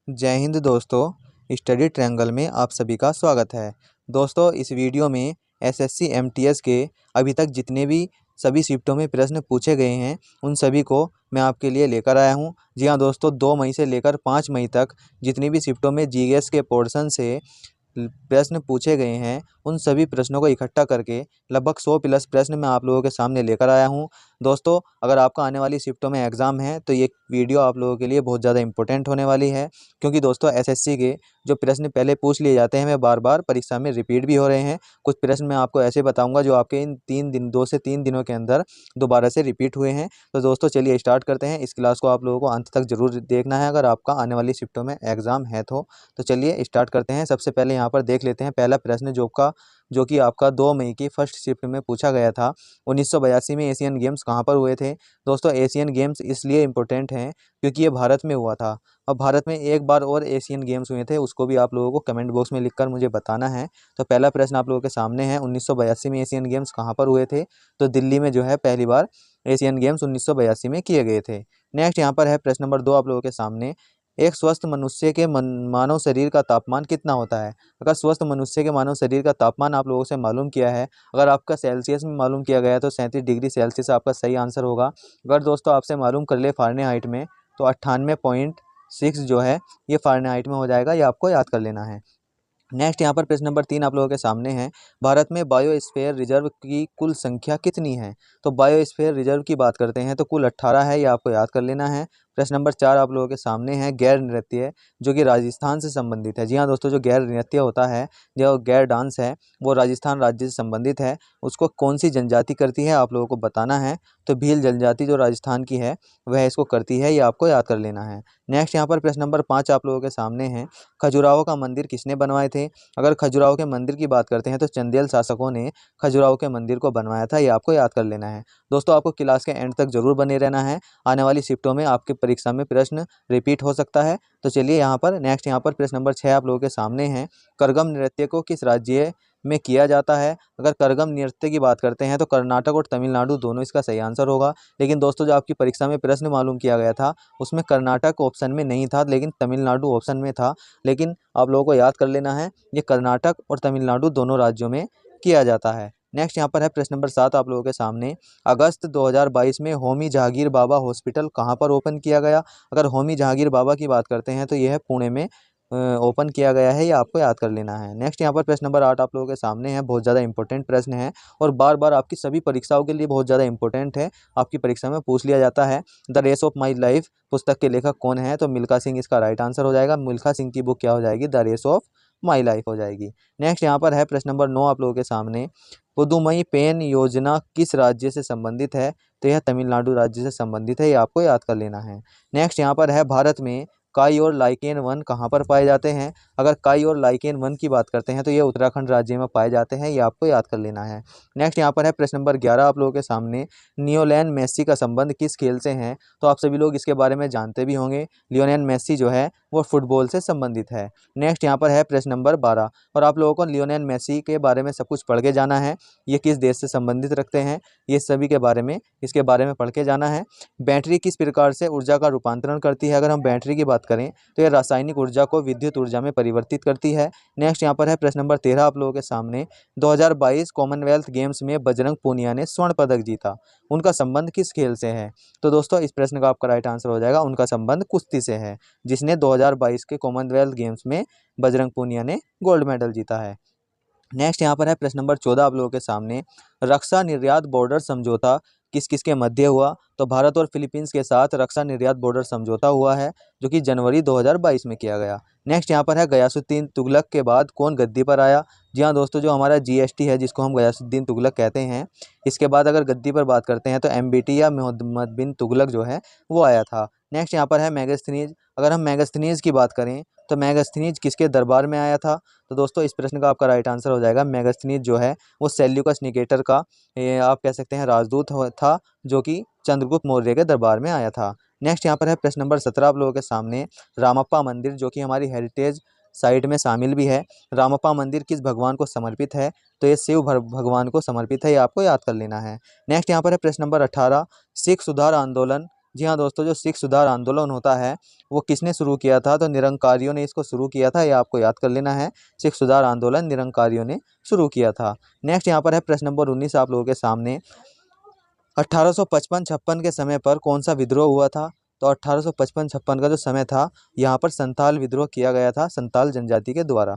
जय हिंद दोस्तों, study triangle में आप सभी का स्वागत है। दोस्तों, इस वीडियो में एसएससी एमटीएस के अभी तक जितने भी सभी शिफ्टों में प्रश्न पूछे गए हैं उन सभी को मैं आपके लिए लेकर आया हूं। जी हाँ दोस्तों, 2 मई से लेकर 5 मई तक जितनी भी शिफ्टों में जीएस के पोर्शन से प्रश्न पूछे गए हैं उन सभी प्रश्नों को इकट्ठा करके लगभग 100 प्लस प्रश्न मैं आप लोगों के सामने लेकर आया हूं। दोस्तों, अगर आपका आने वाली शिफ्टों में एग्ज़ाम है तो ये वीडियो आप लोगों के लिए बहुत ज़्यादा इंपॉर्टेंट होने वाली है, क्योंकि दोस्तों एसएससी के जो प्रश्न पहले पूछ लिए जाते हैं वे बार बार परीक्षा में रिपीट भी हो रहे हैं। कुछ प्रश्न मैं आपको ऐसे बताऊंगा जो आपके इन 2 से 3 दिनों के अंदर दोबारा से रिपीट हुए हैं। तो दोस्तों चलिए स्टार्ट करते हैं। इस क्लास को आप लोगों को अंत तक जरूर देखना है अगर आपका आने वाली शिफ्टों में एग्ज़ाम है तो चलिए स्टार्ट करते हैं। सबसे पहले यहाँ पर देख लेते हैं पहला प्रश्न जो कि आपका 2 मई की फर्स्ट शिफ्ट में पूछा गया था। 1982 में एशियन गेम्स कहाँ पर हुए थे? दोस्तों, एशियन गेम्स इसलिए इम्पोर्टेंट हैं क्योंकि ये भारत में हुआ था। अब भारत में एक बार और एशियन गेम्स हुए थे, उसको भी आप लोगों को कमेंट बॉक्स में लिखकर मुझे बताना है। तो पहला प्रश्न आप लोगों के सामने है, 1982 में एशियन गेम्स कहाँ पर हुए थे? तो दिल्ली में जो है पहली बार एशियन गेम्स 1982 में किए गए थे। नेक्स्ट यहाँ पर है प्रश्न नंबर 2 आप लोगों के सामने। एक स्वस्थ मनुष्य के मानव शरीर का तापमान कितना होता है? अगर स्वस्थ मनुष्य के मानव शरीर का तापमान आप लोगों से मालूम किया है, अगर आपका सेल्सियस में मालूम किया गया है तो 37 डिग्री सेल्सियस आपका सही आंसर होगा। अगर दोस्तों आपसे मालूम कर ले फ़ारेनहाइट में तो 98.6 जो है ये फ़ारेनहाइट में हो जाएगा, ये आपको याद कर लेना है। नेक्स्ट यहाँ पर प्रश्न नंबर 3 आप लोगों के सामने है। भारत में बायोस्फीयर रिजर्व की कुल संख्या कितनी है? तो बायोस्फीयर रिजर्व की बात करते हैं तो कुल 18 है, ये आपको याद कर लेना है। प्रश्न नंबर 4 आप लोगों के सामने है, गैर नृत्य जो कि राजस्थान से संबंधित है। जी हाँ दोस्तों, जो गैर नृत्य होता है, जो गैर डांस है, वो राजस्थान राज्य से संबंधित है। उसको कौन सी जनजाति करती है आप लोगों को बताना है। तो भील जनजाति जो राजस्थान की है वह इसको करती है, ये आपको याद कर लेना है। नेक्स्ट यहाँ पर प्रश्न नंबर 5 आप लोगों के सामने है, खजुराहो का मंदिर किसने बनवाए थे? अगर खजुराहो के मंदिर की बात करते हैं तो चंदेल शासकों ने खजुराहो के मंदिर को बनवाया था, ये आपको याद कर लेना है। दोस्तों, आपको क्लास के एंड तक जरूर बने रहना है, आने वाली शिफ्टों में आपके परीक्षा में प्रश्न रिपीट हो सकता है। तो चलिए यहाँ पर नेक्स्ट यहाँ पर प्रश्न नंबर 6 आप लोगों के सामने है, करगम नृत्य को किस राज्य में किया जाता है? अगर करगम नृत्य की बात करते हैं तो कर्नाटक और तमिलनाडु दोनों इसका सही आंसर होगा। लेकिन दोस्तों, जो आपकी परीक्षा में प्रश्न मालूम किया गया था उसमें कर्नाटक ऑप्शन में नहीं था लेकिन तमिलनाडु ऑप्शन में था। लेकिन आप लोगों को याद कर लेना है, ये कर्नाटक और तमिलनाडु दोनों राज्यों में किया जाता है। नेक्स्ट यहाँ पर है प्रश्न नंबर 7 आप लोगों के सामने, अगस्त 2022 में होमी जहांगीर बाबा हॉस्पिटल कहाँ पर ओपन किया गया? अगर होमी जहांगीर बाबा की बात करते हैं तो यह है पुणे में ओपन किया गया है, ये आपको याद कर लेना है। नेक्स्ट यहाँ पर प्रश्न नंबर 8 आप लोगों के सामने है, बहुत ज़्यादा इंपॉर्टेंट प्रश्न है और बार बार आपकी सभी परीक्षाओं के लिए बहुत ज़्यादा इंपॉर्टेंट है, आपकी परीक्षा में पूछ लिया जाता है। The race of my life पुस्तक के लेखक कौन है? तो मिल्खा सिंह इसका राइट आंसर हो जाएगा। मिल्खा सिंह की बुक क्या हो जाएगी? The race of my life हो जाएगी। नेक्स्ट यहाँ पर है प्रश्न नंबर 9 आप लोगों के सामने, पुदुमई पेन योजना किस राज्य से संबंधित है? तो यह तमिलनाडु राज्य से संबंधित है, ये आपको याद कर लेना है। नेक्स्ट यहाँ पर है, भारत में काई और लाइकेन वन कहाँ पर पाए जाते हैं? अगर काई और लाइकेन वन की बात करते हैं तो ये उत्तराखंड राज्य में पाए जाते हैं, ये आपको याद कर लेना है। नेक्स्ट यहाँ पर है प्रश्न नंबर 11 आप लोगों के सामने, लियोनेल मेसी का संबंध किस खेल से है? तो आप सभी लोग इसके बारे में जानते भी होंगे, लियोनेल मेसी जो है वो फुटबॉल से संबंधित है। नेक्स्ट यहाँ पर है प्रश्न नंबर 12 और आप लोगों को लियोनेल मेसी के बारे में सब कुछ पढ़ के जाना है, ये किस देश से संबंधित रखते हैं, ये सभी के बारे में इसके बारे में पढ़ के जाना है। बैटरी किस प्रकार से ऊर्जा का रूपांतरण करती है? अगर हम बैटरी की बात करें तो ये रासायनिक ऊर्जा को विद्युत ऊर्जा में परिवर्तित करती है। नेक्स्ट यहाँ पर है प्रश्न नंबर 13 आप लोगों के सामने, 2022 कॉमनवेल्थ गेम्स में बजरंग पूनिया ने स्वर्ण पदक जीता, उनका संबंध किस खेल से है? तो दोस्तों, इस प्रश्न का आपका राइट आंसर हो जाएगा, उनका संबंध कुश्ती से है, जिसने 2022 के कॉमनवेल्थ गेम्स में बजरंग पूनिया ने गोल्ड मेडल जीता है। नेक्स्ट यहाँ पर है प्रश्न नंबर 14 आप लोगों के सामने, रक्षा निर्यात बॉर्डर समझौता किस किस के मध्य हुआ? तो भारत और फिलीपींस के साथ रक्षा निर्यात बॉर्डर समझौता हुआ है जो कि जनवरी 2022 में किया गया। नेक्स्ट यहाँ पर है, गयासुद्दीन तुगलक के बाद कौन गद्दी पर आया? जी हाँ दोस्तों, जो हमारा जीएसटी है जिसको हम गयासुद्दीन तुगलक कहते हैं, इसके बाद अगर गद्दी पर बात करते हैं तो एमबीटी या मोहम्मद बिन तुगलक जो है वो आया था। नेक्स्ट यहाँ पर है मेगास्थनीज, अगर हम मेगास्थनीज की बात करें तो मेगास्थनीज किसके दरबार में आया था? तो दोस्तों, इस प्रश्न का आपका राइट आंसर हो जाएगा, मेगास्थनीज जो है वो सेल्यूकस निकेटर का आप कह सकते हैं राजदूत था, जो कि चंद्रगुप्त मौर्य के दरबार में आया था। नेक्स्ट यहाँ पर है प्रश्न नंबर 17 आप लोगों के सामने, रामप्पा मंदिर जो कि हमारी हेरिटेज साइट में शामिल भी है, रामप्पा मंदिर किस भगवान को समर्पित है? तो ये शिव भगवान को समर्पित है, ये आपको याद कर लेना है। नेक्स्ट यहाँ पर है प्रश्न नंबर 18, सिख सुधार आंदोलन जी हाँ दोस्तों, जो सिख सुधार आंदोलन होता है वो किसने शुरू किया था? तो निरंकारियों ने इसको शुरू किया था, ये आपको याद कर लेना है। सिख सुधार आंदोलन निरंकारियों ने शुरू किया था। नेक्स्ट यहाँ पर है प्रश्न नंबर 19 आप लोगों के सामने। 1855-56 के समय पर कौन सा विद्रोह हुआ था? तो 1855-56 का जो समय था, यहाँ पर संथाल विद्रोह किया गया था, संथाल जनजाति के द्वारा।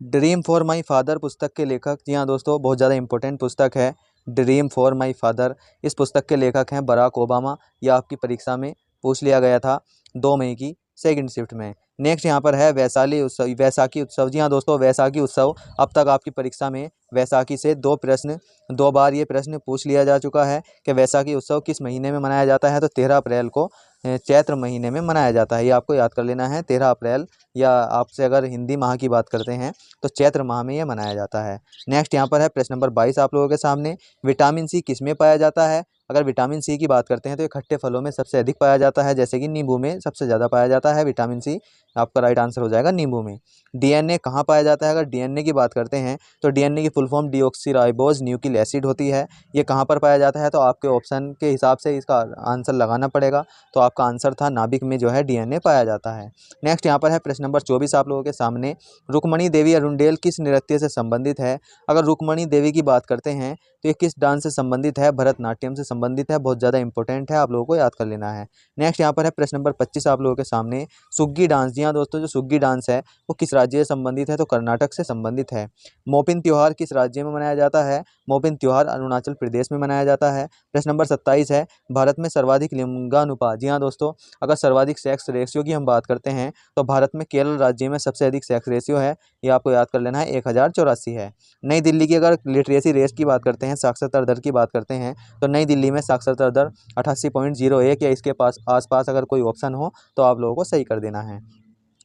ड्रीम फॉर माई फादर पुस्तक के लेखक, जी हाँ दोस्तों, बहुत ज़्यादा इंपॉर्टेंट पुस्तक है ड्रीम फॉर माई फादर। इस पुस्तक के लेखक हैं बराक ओबामा। यह आपकी परीक्षा में पूछ लिया गया था 2 मई की सेकंड शिफ्ट में। नेक्स्ट यहाँ पर है वैसाखी उत्सव। जी हाँ दोस्तों, वैसाखी उत्सव अब तक आपकी परीक्षा में वैसाखी से 2 बार ये प्रश्न पूछ लिया जा चुका है कि वैसाखी उत्सव किस महीने में मनाया जाता है? तो 13 अप्रैल को चैत्र महीने में मनाया जाता है। ये आपको याद कर लेना है, 13 अप्रैल, या आपसे अगर हिंदी माह की बात करते हैं तो चैत्र माह में ये मनाया जाता है। नेक्स्ट यहाँ पर है प्रश्न नंबर 22 आप लोगों के सामने। विटामिन सी किस में पाया जाता है? अगर विटामिन सी की बात करते हैं तो ये खट्टे फलों में सबसे अधिक पाया जाता है, जैसे कि नींबू में सबसे ज़्यादा पाया जाता है विटामिन सी। आपका राइट आंसर हो जाएगा नींबू में। डीएनए कहाँ पाया जाता है? अगर डीएनए की बात करते हैं तो डीएनए की full form deoxyribose nucleic acid होती है। ये कहाँ पर पाया जाता है? तो आपके ऑप्शन के हिसाब से इसका आंसर लगाना पड़ेगा। तो आपका आंसर था नाभिक में जो है डीएनए पाया जाता है। नेक्स्ट यहाँ पर है प्रश्न नंबर 24 आप लोगों के सामने। रुक्मणी देवी अरुंडेल किस नृत्य से संबंधित है? अगर रुक्मणी देवी की बात करते हैं तो ये किस डांस से संबंधित है? भरतनाट्यम से संबंधित है। बहुत ज़्यादा इंपॉर्टेंट है, आप लोगों को याद कर लेना है। नेक्स्ट यहाँ पर है प्रश्न नंबर 25 आप लोगों के सामने। सुग्गी डांस, जी हाँ दोस्तों, जो सुग्गी डांस है वो किस राज्य से संबंधित है? तो कर्नाटक से संबंधित है। मोपिन त्योहार किस राज्य में मनाया जाता है? मोपिन त्योहार अरुणाचल प्रदेश में मनाया जाता है। प्रश्न नंबर 27 है, भारत में सर्वाधिक लिंगानुपात। जी हाँ दोस्तों, अगर सर्वाधिक सेक्स रेशियो की हम बात करते हैं तो भारत में केरल राज्य में सबसे अधिक सेक्स रेशियो है। ये आपको याद कर लेना है, 1084 है। नई दिल्ली की अगर लिटरेसी रेट की बात करते हैं, साक्षरता दर की बात करते हैं, तो नई दिल्ली में साक्षरता दर 88.01 या इसके आसपास अगर कोई ऑप्शन हो तो आप लोगों को सही कर देना है।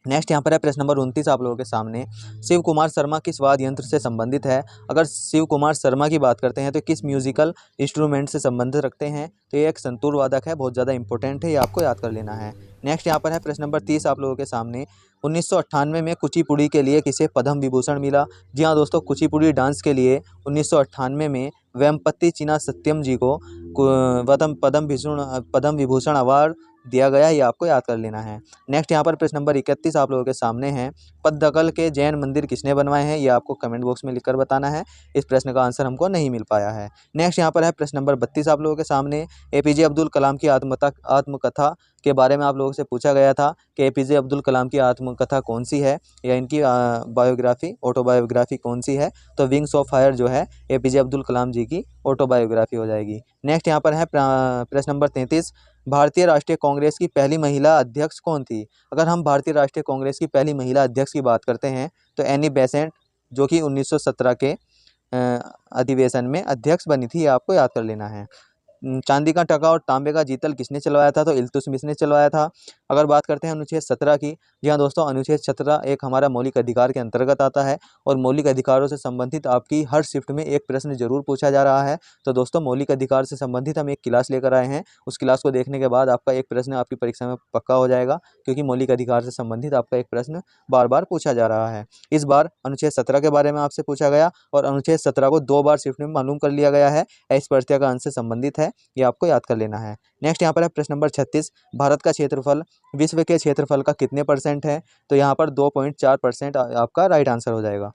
नेक्स्ट यहाँ पर है प्रश्न नंबर 29 आप लोगों के सामने। शिव कुमार शर्मा किस वाद्य यंत्र से संबंधित है? अगर शिव कुमार शर्मा की बात करते हैं तो किस म्यूजिकल इंस्ट्रूमेंट से संबंधित रखते हैं? तो ये एक संतूर वादक है, बहुत ज़्यादा इंपॉर्टेंट है, ये आपको याद कर लेना है। नेक्स्ट यहाँ पर है प्रश्न नंबर 30 आप लोगों के सामने। 1998 में कुचिपुड़ी के लिए किसे पद्म विभूषण मिला? जी हाँ दोस्तों, कुचिपुड़ी डांस के लिए 1998 में वेम्पति चिना सत्यम जी को पद्म विभूषण अवार्ड दिया गया, ये आपको याद कर लेना है। नेक्स्ट यहाँ पर प्रश्न नंबर 31 आप लोगों के सामने है। पद्दकल के जैन मंदिर किसने बनवाए हैं? ये आपको कमेंट बॉक्स में लिखकर बताना है। इस प्रश्न का आंसर हमको नहीं मिल पाया है। नेक्स्ट यहाँ पर है प्रश्न नंबर 32 आप लोगों के सामने। एपीजे अब्दुल कलाम की आत्मकथा के बारे में आप लोगों से पूछा गया था कि एपीजे अब्दुल कलाम की आत्मकथा कौन सी है, या इनकी बायोग्राफी ऑटोबायोग्राफी कौन सी है? तो विंग्स ऑफ फायर जो है एपीजे अब्दुल कलाम जी की ऑटोबायोग्राफी हो जाएगी। नेक्स्ट यहाँ पर है प्रश्न नंबर 33। भारतीय राष्ट्रीय कांग्रेस की पहली महिला अध्यक्ष कौन थी? अगर हम भारतीय राष्ट्रीय कांग्रेस की पहली महिला अध्यक्ष की बात करते हैं तो एनी बेसेंट, जो कि 1917 के अधिवेशन में अध्यक्ष बनी थी, आपको याद कर लेना है। चांदी का टका और तांबे का जीतल किसने चलवाया था? तो इल्तुतमिश ने चलवाया था। अगर बात करते हैं अनुच्छेद 17 की, जी हाँ दोस्तों, अनुच्छेद 17 एक हमारा मौलिक अधिकार के अंतर्गत आता है और मौलिक अधिकारों से संबंधित आपकी हर शिफ्ट में एक प्रश्न जरूर पूछा जा रहा है। तो दोस्तों, मौलिक अधिकार से संबंधित हम एक क्लास लेकर आए हैं, उस क्लास को देखने के बाद आपका एक प्रश्न आपकी परीक्षा में पक्का हो जाएगा, क्योंकि मौलिक अधिकार से संबंधित आपका एक प्रश्न बार बार पूछा जा रहा है। इस बार अनुच्छेद 17 के बारे में आपसे पूछा गया और अनुच्छेद 17 को 2 बार शिफ्ट में मालूम कर लिया गया है। इस प्रश्न का अंश से संबंधित है, ये आपको याद कर लेना है। नेक्स्ट यहाँ पर है प्रश्न नंबर 36। भारत का क्षेत्रफल विश्व के क्षेत्रफल का कितने % है? तो यहाँ पर 2.4% आपका राइट आंसर हो जाएगा।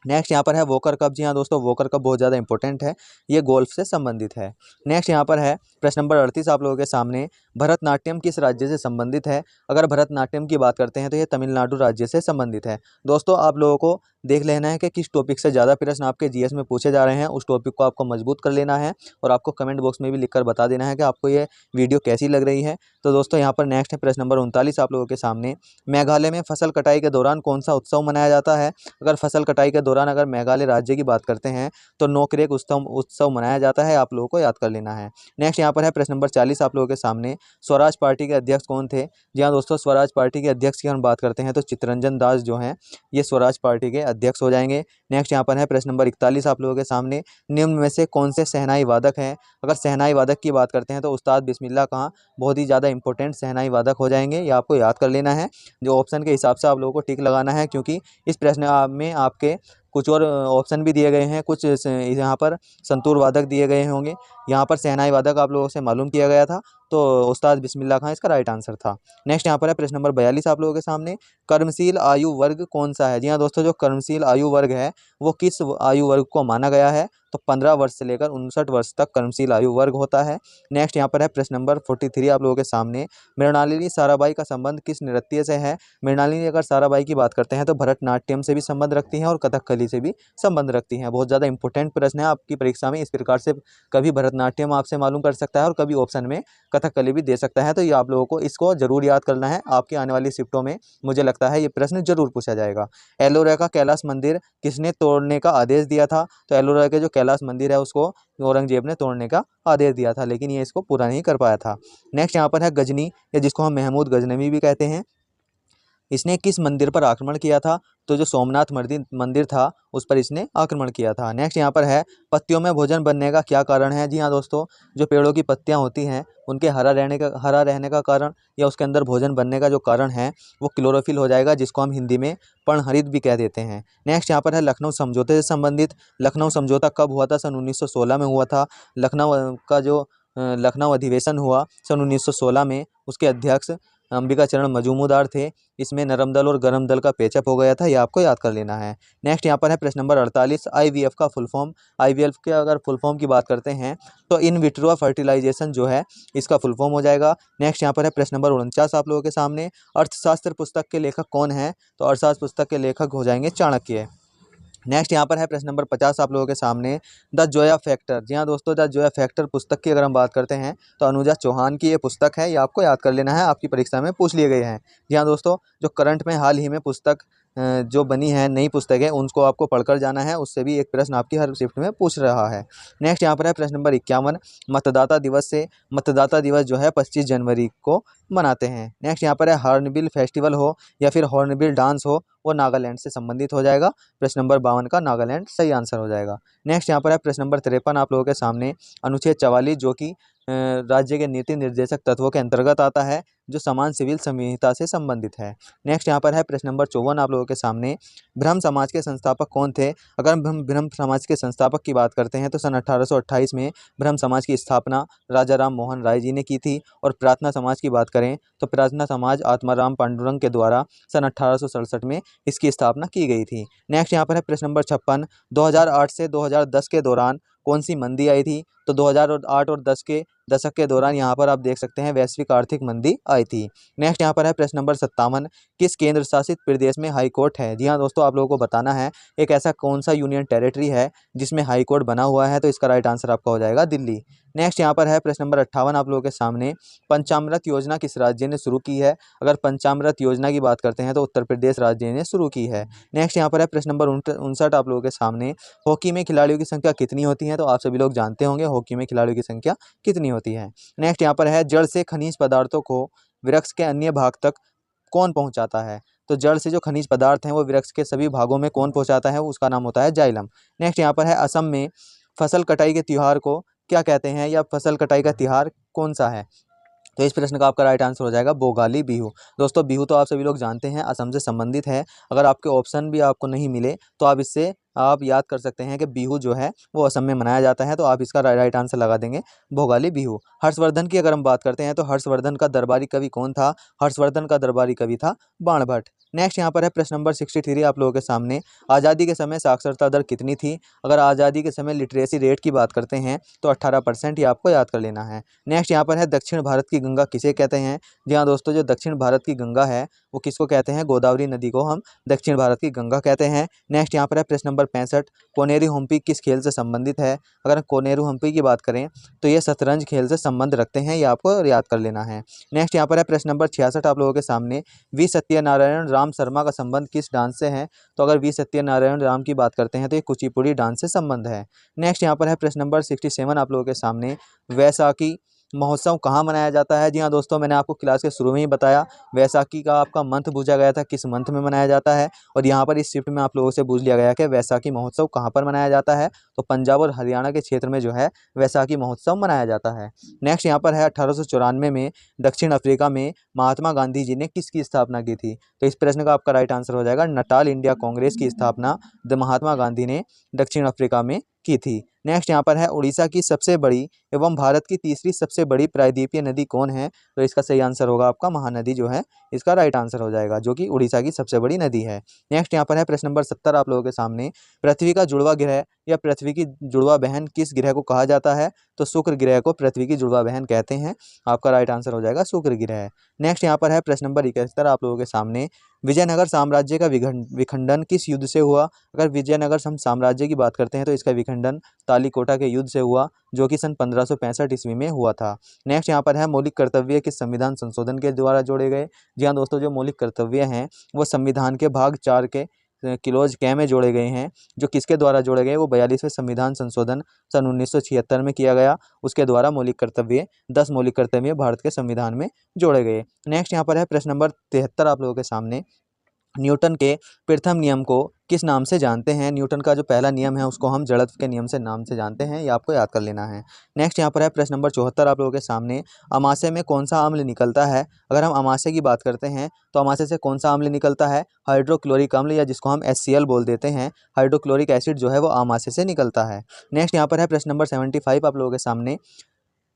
नेक्स्ट यहाँ पर है वोकर कप। जी हाँ दोस्तों, वोकर कप बहुत ज़्यादा इंपॉर्टेंट है, ये गोल्फ से संबंधित है। नेक्स्ट यहाँ पर है प्रश्न नंबर 38 आप लोगों के सामने। भरतनाट्यम किस राज्य से संबंधित है? अगर भरतनाट्यम की बात करते हैं तो ये तमिलनाडु राज्य से संबंधित है। दोस्तों, आप लोगों को देख लेना है कि किस टॉपिक से ज़्यादा प्रश्न आपके जीएस में पूछे जा रहे हैं, उस टॉपिक को आपको मजबूत कर लेना है और आपको कमेंट बॉक्स में भी लिखकर बता देना है कि आपको ये वीडियो कैसी लग रही है। तो दोस्तों, यहाँ पर नेक्स्ट है प्रश्न नंबर 39 आप लोगों के सामने। मेघालय में फसल कटाई के दौरान कौन सा उत्सव मनाया जाता है? अगर फसल कटाई के दौरान अगर मेघालय राज्य की बात करते हैं तो नोकरेक उत्सव मनाया जाता है, आप लोगों को याद कर लेना है। नेक्स्ट यहाँ पर है प्रश्न नंबर 40 आप लोगों के सामने। स्वराज पार्टी के अध्यक्ष कौन थे? जी हाँ दोस्तों, स्वराज पार्टी के अध्यक्ष की हम बात करते हैं तो चित्तरंजन दास जो हैं ये स्वराज पार्टी के अध्यक्ष हो जाएंगे। नेक्स्ट यहाँ पर है प्रश्न नंबर 41 आप लोगों के सामने। निम्न में से कौन से शहनाई वादक हैं? अगर शहनाई वादक की बात करते हैं तो उस्ताद बिस्मिल्लाह खां बहुत ही ज़्यादा इंपॉर्टेंट शहनाई वादक हो जाएंगे, ये आपको याद कर लेना है। जो ऑप्शन के हिसाब से आप लोगों को टिक लगाना है, क्योंकि इस प्रश्न में आपके कुछ और ऑप्शन भी दिए गए हैं, कुछ यहाँ पर संतूर वादक दिए गए होंगे, यहाँ पर शहनाई वादक आप लोगों से मालूम किया गया था, तो उस्ताद बिस्मिल्लाह खां इसका राइट आंसर था। नेक्स्ट यहाँ पर है प्रश्न नंबर 42 आप लोगों के सामने, कर्मशील आयु वर्ग कौन सा है। जी हाँ दोस्तों, जो कर्मशील आयु वर्ग है वो किस आयु वर्ग को माना गया है, तो 15 वर्ष से लेकर 59 वर्ष तक कर्मशील आयु वर्ग होता है। नेक्स्ट यहाँ पर है प्रश्न नंबर 43 आप लोगों के सामने, मृणालिनी साराभाई का संबंध किस नृत्य से है। मृणालिनी अगर साराभाई की बात करते हैं तो भरतनाट्यम से भी संबंध रखती हैं और कथकली से भी संबंध रखती हैं। बहुत ज़्यादा इंपॉर्टेंट प्रश्न है आपकी परीक्षा में, इस प्रकार से कभी भरतनाट्यम आपसे मालूम कर सकता है और कभी ऑप्शन में कथकली भी दे सकता है। तो ये आप लोगों को इसको जरूर याद करना है, आपकी आने वाली शिफ्टों में मुझे लगता है ये प्रश्न जरूर पूछा जाएगा। एलोरा का कैलाश मंदिर किसने तोड़ने का आदेश दिया था। तो एलोरा के जो कैलाश मंदिर है उसको औरंगजेब ने तोड़ने का आदेश दिया था, लेकिन ये इसको पूरा नहीं कर पाया था। नेक्स्ट यहाँ पर है गजनी, या जिसको हम महमूद गजनवी भी कहते हैं, इसने किस मंदिर पर आक्रमण किया था। तो जो सोमनाथ मंदिर था उस पर इसने आक्रमण किया था। नेक्स्ट यहाँ पर है पत्तियों में भोजन बनने का क्या कारण है। जी हाँ दोस्तों, जो पेड़ों की पत्तियाँ होती हैं उनके हरा रहने का कारण या उसके अंदर भोजन बनने का जो कारण है वो क्लोरोफिल हो जाएगा, जिसको हम हिंदी में पर्णहरित भी कह देते हैं। नेक्स्ट यहाँ पर है लखनऊ समझौते से संबंधित, लखनऊ समझौता कब हुआ था। सन 1916 में हुआ था। लखनऊ का जो लखनऊ अधिवेशन हुआ सन 1916 में, उसके अध्यक्ष अंबिका चरण मजूमदार थे। इसमें नरम दल और गरम दल का पेचअप हो गया था, ये आपको याद कर लेना है। नेक्स्ट यहाँ पर है प्रश्न नंबर 48, आईवीएफ का फुल फॉर्म। आईवीएफ के अगर फुल फॉर्म की बात करते हैं तो इन विट्रो फर्टिलाइजेशन जो है इसका फुल फॉर्म हो जाएगा। नेक्स्ट यहाँ पर है प्रश्न नंबर 49 आप लोगों के सामने, अर्थशास्त्र पुस्तक के लेखक कौन है। तो अर्थशास्त्र पुस्तक के लेखक हो जाएंगे चाणक्य। नेक्स्ट यहाँ पर है प्रश्न नंबर 50 आप लोगों के सामने, द जोया फैक्टर। जी हाँ दोस्तों, द जोया फैक्टर पुस्तक की अगर हम बात करते हैं तो अनुजा चौहान की ये पुस्तक है, ये आपको याद कर लेना है, आपकी परीक्षा में पूछ लिए गए हैं। जी हाँ दोस्तों, जो करंट में हाल ही में पुस्तक जो बनी है नई पुस्तक है उनको आपको पढ़कर जाना है, उससे भी एक प्रश्न आपकी हर शिफ्ट में पूछ रहा है। नेक्स्ट यहाँ पर है प्रश्न नंबर 51, मतदाता दिवस से। मतदाता दिवस जो है 25 जनवरी को मनाते हैं। नेक्स्ट यहाँ पर है हॉर्नबिल फेस्टिवल हो या फिर हॉर्नबिल डांस हो, वो नागालैंड से संबंधित हो जाएगा। प्रश्न नंबर 52 का नागालैंड सही आंसर हो जाएगा। नेक्स्ट यहाँ पर है प्रश्न नंबर 53 आप लोगों के सामने, अनुच्छेद 44 जो कि राज्य के नीति निर्देशक तत्वों के अंतर्गत आता है, जो समान सिविल संहिता से संबंधित है। नेक्स्ट यहाँ पर है प्रश्न नंबर 54 आप लोगों के सामने, ब्रह्म समाज के संस्थापक कौन थे। अगर हम ब्रह्म समाज के संस्थापक की बात करते हैं तो सन 1828 में ब्रह्म समाज की स्थापना राजा राम मोहन राय जी ने की थी। और प्रार्थना समाज की बात करें तो प्रार्थना समाज आत्माराम पांडुरंग के द्वारा सन 1867 में इसकी स्थापना की गई थी। नेक्स्ट यहाँ पर है प्रश्न नंबर 56, 2008 से 2010 के दौरान कौन सी मंदी आई थी। तो 2008 और 10 के दशक के दौरान यहाँ पर आप देख सकते हैं वैश्विक आर्थिक मंदी आई थी। नेक्स्ट यहाँ पर है प्रश्न नंबर 57, किस केंद्र शासित प्रदेश में हाई कोर्ट है। जी हाँ दोस्तों, आप लोगों को बताना है एक ऐसा कौन सा यूनियन टेरिटरी है जिसमें हाई कोर्ट बना हुआ है, तो इसका राइट आंसर आपका हो जाएगा दिल्ली। नेक्स्ट यहाँ पर है प्रश्न नंबर 58 आप लोगों के सामने, पंचामृत योजना किस राज्य ने शुरू की है। अगर पंचामृत योजना की बात करते हैं तो उत्तर प्रदेश राज्य ने शुरू की है। नेक्स्ट यहाँ पर है प्रश्न नंबर 59 आप लोगों के सामने, हॉकी में खिलाड़ियों की संख्या कितनी होती है। तो आप सभी लोग जानते होंगे हॉकी में खिलाड़ियों की संख्या कितनी होती है। नेक्स्ट यहाँ पर है जड़ से खनिज पदार्थों को वृक्ष के अन्य भाग तक कौन पहुंचाता है। तो जड़ से जो खनिज पदार्थ हैं वो वृक्ष के सभी भागों में कौन पहुंचाता है, उसका नाम होता है जाइलम। नेक्स्ट यहाँ पर है असम में फसल कटाई के त्योहार को क्या कहते हैं, या फसल कटाई का त्योहार कौन सा है। तो इस प्रश्न का आपका राइट आंसर हो जाएगा भोगाली बिहू। दोस्तों बिहू तो आप सभी लोग जानते हैं असम से संबंधित है। अगर आपके ऑप्शन भी आपको नहीं मिले तो आप इससे आप याद कर सकते हैं कि बिहू जो है वो असम में मनाया जाता है, तो आप इसका राइट आंसर लगा देंगे भोगाली बिहू। हर्षवर्धन की अगर हम बात करते हैं तो हर्षवर्धन का दरबारी कवि कौन था। हर्षवर्धन का दरबारी कवि था बाणभट्ट। नेक्स्ट यहाँ पर है प्रश्न नंबर 63 आप लोगों के सामने, आज़ादी के समय साक्षरता दर कितनी थी। अगर आज़ादी के समय लिटरेसी रेट की बात करते हैं तो 18%, ये आपको याद कर लेना है। नेक्स्ट यहाँ पर है दक्षिण भारत की गंगा किसे कहते हैं। जी हाँ दोस्तों, जो दक्षिण भारत की गंगा है वो किसको कहते हैं, गोदावरी नदी को हम दक्षिण भारत की गंगा कहते हैं। नेक्स्ट यहाँ पर है प्रश्न नंबर 65, कोनेरू हम्पी किस खेल से संबंधित है। अगर कोनेरू हम्पी की बात करें तो ये शतरंज खेल से संबंध रखते हैं, ये आपको याद कर लेना है। नेक्स्ट यहाँ पर है प्रश्न नंबर 66 आप लोगों के सामने, वी सत्यनारायण राम शर्मा का संबंध किस डांस से है। तो अगर वी सत्यनारायण राम की बात करते हैं तो ये कुचिपुड़ी डांस से संबंध है। नेक्स्ट यहाँ पर है प्रश्न नंबर 67 आप लोगों के सामने, वैसाखी महोत्सव कहाँ मनाया जाता है। जी हाँ दोस्तों, मैंने आपको क्लास के शुरू में ही बताया वैसाखी का आपका मंथ पूछा गया था किस मंथ में मनाया जाता है, और यहाँ पर इस शिफ्ट में आप लोगों से पूछ लिया गया कि वैसाखी महोत्सव कहाँ पर मनाया जाता है। तो पंजाब और हरियाणा के क्षेत्र में जो है वैसाखी महोत्सव मनाया जाता है। नेक्स्ट यहाँ पर है 1894 में दक्षिण अफ्रीका में महात्मा गांधी जी ने किसकी स्थापना की थी। तो इस प्रश्न का आपका राइट आंसर हो जाएगा नटाल इंडिया कांग्रेस की स्थापना महात्मा गांधी ने दक्षिण अफ्रीका में की थी। नेक्स्ट यहाँ पर है उड़ीसा की सबसे बड़ी एवं भारत की तीसरी सबसे बड़ी प्रायद्वीपीय नदी कौन है? तो इसका सही आंसर होगा आपका महानदी जो है इसका राइट आंसर हो जाएगा, जो कि उड़ीसा की सबसे बड़ी नदी है। नेक्स्ट यहाँ पर है प्रश्न नंबर 70 आप लोगों के सामने, पृथ्वी का जुड़वा ग्रह या पृथ्वी की जुड़वा बहन किस ग्रह को कहा जाता है? तो शुक्र ग्रह को पृथ्वी की जुड़वा बहन कहते हैं। आपका राइट आंसर हो जाएगा शुक्र ग्रह। नेक्स्ट यहाँ पर है प्रश्न नंबर 71 आप लोगों के सामने, विजयनगर साम्राज्य का विखंडन किस युद्ध से हुआ? अगर विजयनगर हम साम्राज्य की बात करते हैं तो इसका विखंडन तालीकोटा के युद्ध से हुआ, जो कि सन 1565 ईस्वी में हुआ था। नेक्स्ट यहाँ पर है मौलिक कर्तव्य किस संविधान संशोधन के द्वारा जोड़े गए? जी हाँ दोस्तों, जो मौलिक कर्तव्य हैं वो संविधान के भाग 4 के क्लोज क में जोड़े गए हैं। जो किसके द्वारा जोड़े गए? वो 42वें संविधान संशोधन सन 1976 में किया गया, उसके द्वारा मौलिक कर्तव्य 10 मौलिक कर्तव्य भारत के संविधान में जोड़े गए। नेक्स्ट यहाँ पर है प्रश्न नंबर 73 आप लोगों के सामने, न्यूटन के प्रथम नियम को किस नाम से जानते हैं? न्यूटन का जो पहला नियम है उसको हम जड़त्व के नियम से नाम से जानते हैं, ये आपको याद कर लेना है। नेक्स्ट यहाँ पर है प्रश्न नंबर 74 आप लोगों के सामने, अमाशय में कौन सा अम्ल निकलता है? अगर हम अमाशय की बात करते हैं तो अमाशय से कौन सा अम्ल निकलता है? हाइड्रोक्लोरिक अम्ल, या जिसको हम HCl बोल देते हैं। हाइड्रोक्लोरिक एसिड जो है वो अमाशय से निकलता है। नेक्स्ट यहाँ पर है प्रश्न नंबर 75 आप लोगों के सामने,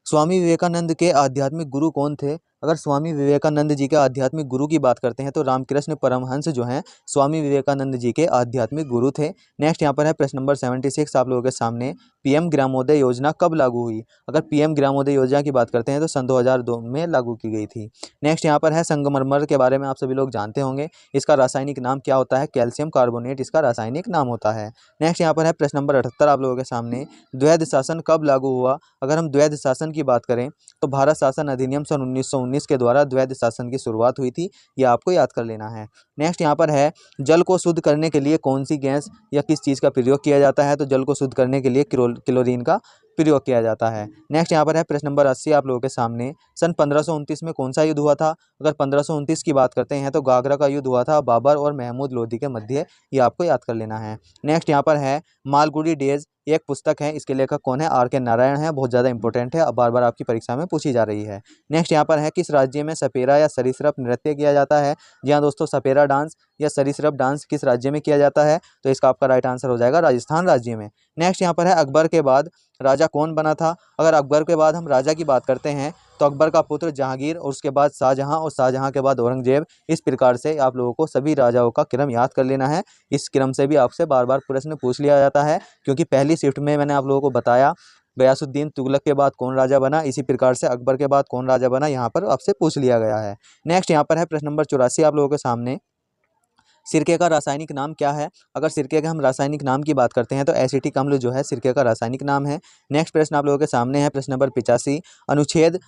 स्वामी विवेकानंद के आध्यात्मिक गुरु कौन थे? अगर स्वामी विवेकानंद जी के आध्यात्मिक गुरु की बात करते हैं तो रामकृष्ण परमहंस जो हैं स्वामी विवेकानंद जी के आध्यात्मिक गुरु थे। नेक्स्ट यहाँ पर है प्रश्न नंबर 76 आप लोगों के सामने, पीएम ग्रामोदय योजना कब लागू हुई? अगर पीएम ग्रामोदय योजना की बात करते हैं तो सन 2002 में लागू की गई थी। नेक्स्ट यहाँ पर है संगमरमर के बारे में आप सभी लोग जानते होंगे, इसका रासायनिक नाम क्या होता है? कैल्शियम कार्बोनेट इसका रासायनिक नाम होता है। नेक्स्ट यहाँ पर है प्रश्न नंबर 78 आप लोगों के सामने, द्वैध शासन कब लागू हुआ? अगर हम द्वैध शासन की बात करें तो भारत शासन अधिनियम सन 1919 के द्वारा द्वैध शासन की शुरुआत हुई थी, यह आपको याद कर लेना है। नेक्स्ट यहाँ पर है जल को शुद्ध करने के लिए कौन सी गैस या किस चीज़ का प्रयोग किया जाता है? तो जल को शुद्ध करने के लिए क्लोरीन का प्रयोग किया जाता है। नेक्स्ट यहाँ पर है प्रश्न नंबर 80 आप लोगों के सामने, सन 1529 में कौन सा युद्ध हुआ था? अगर 1529 की बात करते हैं तो गागरा का युद्ध हुआ था बाबर और महमूद लोधी के मध्य, ये आपको याद कर लेना है। नेक्स्ट यहाँ पर है मालगुडी डेज, एक पुस्तक है, इसके लेखक कौन है? RK नारायण है, बहुत ज़्यादा इंपॉर्टेंट है, अब बार बार आपकी परीक्षा में पूछी जा रही है। नेक्स्ट यहाँ पर है किस राज्य में सपेरा या सरीसृप नृत्य किया जाता है? जी हाँ दोस्तों, सपेरा डांस या सरीसृप डांस किस राज्य में किया जाता है? तो इसका आपका राइट आंसर हो जाएगा राजस्थान राज्य में। नेक्स्ट यहाँ पर है अकबर के बाद राजा कौन बना था? अगर अकबर के बाद हम राजा की बात करते हैं तो अकबर का पुत्र जहांगीर और उसके बाद शाहजहां और शाहजहां के बाद औरंगजेब, इस प्रकार से आप लोगों को सभी राजाओं का क्रम याद कर लेना है। इस क्रम से भी आपसे बार बार प्रश्न पूछ लिया जाता है, क्योंकि पहली शिफ्ट में मैंने आप लोगों को बताया गयासुद्दीन तुगलक के बाद कौन राजा बना, इसी प्रकार से अकबर के बाद कौन राजा बना, यहाँ पर आपसे पूछ लिया गया है। नेक्स्ट यहाँ पर है प्रश्न नंबर 84 आप लोगों के सामने, सिरके का रासायनिक नाम क्या है? अगर सिरके के हम रासायनिक नाम की बात करते हैं तो एसिटिक अम्ल जो है सिरके का रासायनिक नाम है। नेक्स्ट प्रश्न आप लोगों के सामने है प्रश्न नंबर 85, अनुच्छेद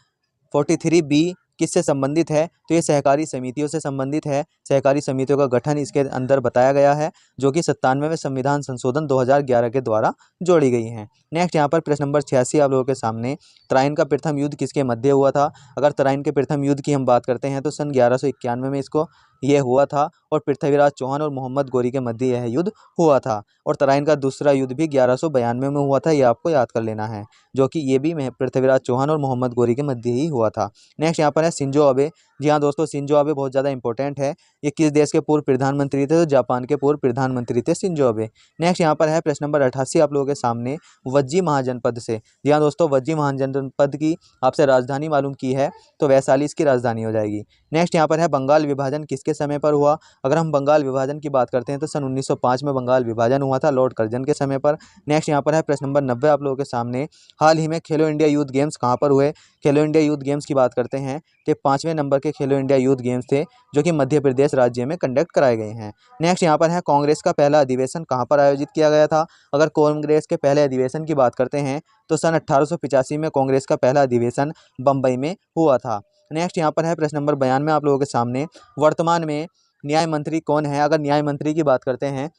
43B किससे संबंधित है? तो ये सहकारी समितियों से संबंधित है। सहकारी समितियों का गठन इसके अंदर बताया गया है, जो कि 97वें संविधान संशोधन 2011 के द्वारा जोड़ी गई हैं। नेक्स्ट यहाँ पर प्रश्न नंबर 86 आप लोगों के सामने, तराइन का प्रथम युद्ध किसके मध्य हुआ था? अगर तराइन के प्रथम युद्ध की हम बात करते हैं तो सन 1191 में इसको ये हुआ था, और पृथ्वीराज चौहान और मोहम्मद गोरी के मध्य यह युद्ध हुआ था। और तराइन का दूसरा युद्ध भी 1192 में हुआ था, ये आपको याद कर लेना है, जो कि ये भी पृथ्वीराज चौहान और मोहम्मद गोरी के मध्य ही हुआ था। नेक्स्ट यहाँ पर है शिंजो अबे। जी हाँ दोस्तों, शिंजो अबे बहुत ज़्यादा इंपॉर्टेंट है। ये किस देश के पूर्व प्रधानमंत्री थे? तो जापान के पूर्व प्रधानमंत्री थे शिंजो अबे। नेक्स्ट यहाँ पर है प्रश्न नंबर 88 आप लोगों के सामने, वज्जी महाजनपद से। जी हाँ दोस्तों, वज्जी महाजनपद की आपसे राजधानी मालूम की है तो वैशाली इसकी राजधानी हो जाएगी। नेक्स्ट यहाँ पर है बंगाल विभाजन किसके समय पर हुआ? अगर हम बंगाल विभाजन की बात करते हैं तो सन 1905 में बंगाल विभाजन हुआ था, लॉर्ड कर्जन के समय पर। नेक्स्ट यहाँ पर है प्रश्न नंबर 90 आप लोगों के सामने, हाल ही में खेलो इंडिया यूथ गेम्स कहाँ पर हुए? खेलो इंडिया यूथ गेम्स की बात करते हैं तो 5वें नंबर के खेलो इंडिया यूथ गेम्स थे, जो कि मध्य प्रदेश राज्य में कंडक्ट कराए गए हैं। नेक्स्ट यहाँ पर है कांग्रेस का पहला अधिवेशन कहाँ पर आयोजित किया गया था? अगर कांग्रेस के पहले अधिवेशन की बात करते हैं तो सन 1885 में कांग्रेस का पहला अधिवेशन बम्बई में हुआ था। नेक्स्ट यहाँ पर है प्रश्न नंबर 92 आप लोगों के सामने, वर्तमान में न्याय मंत्री कौन है? अगर न्याय मंत्री की बात करते हैं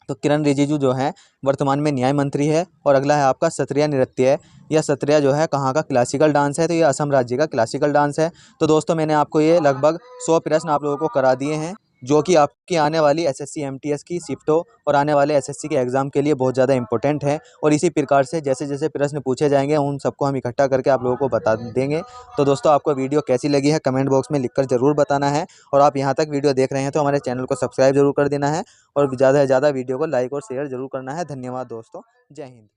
तो किरण रिजिजू जो है वर्तमान में न्याय मंत्री है। और अगला है आपका सत्रिया नृत्य। यह सत्रिया जो है कहाँ का क्लासिकल डांस है? तो ये असम राज्य का क्लासिकल डांस है। तो दोस्तों, मैंने आपको ये लगभग 100 प्रश्न आप लोगों को करा दिए हैं, जो कि आपकी आने वाली SSC MTS की शिफ्टों और आने वाले SSC के एग्ज़ाम के लिए बहुत ज़्यादा इंपॉर्टेंट है। और इसी प्रकार से जैसे जैसे प्रश्न पूछे जाएंगे उन सबको हम इकट्ठा करके आप लोगों को बता देंगे। तो दोस्तों, आपको वीडियो कैसी लगी है कमेंट बॉक्स में लिखकर ज़रूर बताना है। और आप यहाँ तक वीडियो देख रहे हैं तो हमारे चैनल को सब्सक्राइब जरूर कर देना है, और ज़्यादा से ज़्यादा वीडियो को लाइक और शेयर जरूर करना है। धन्यवाद दोस्तों, जय हिंद।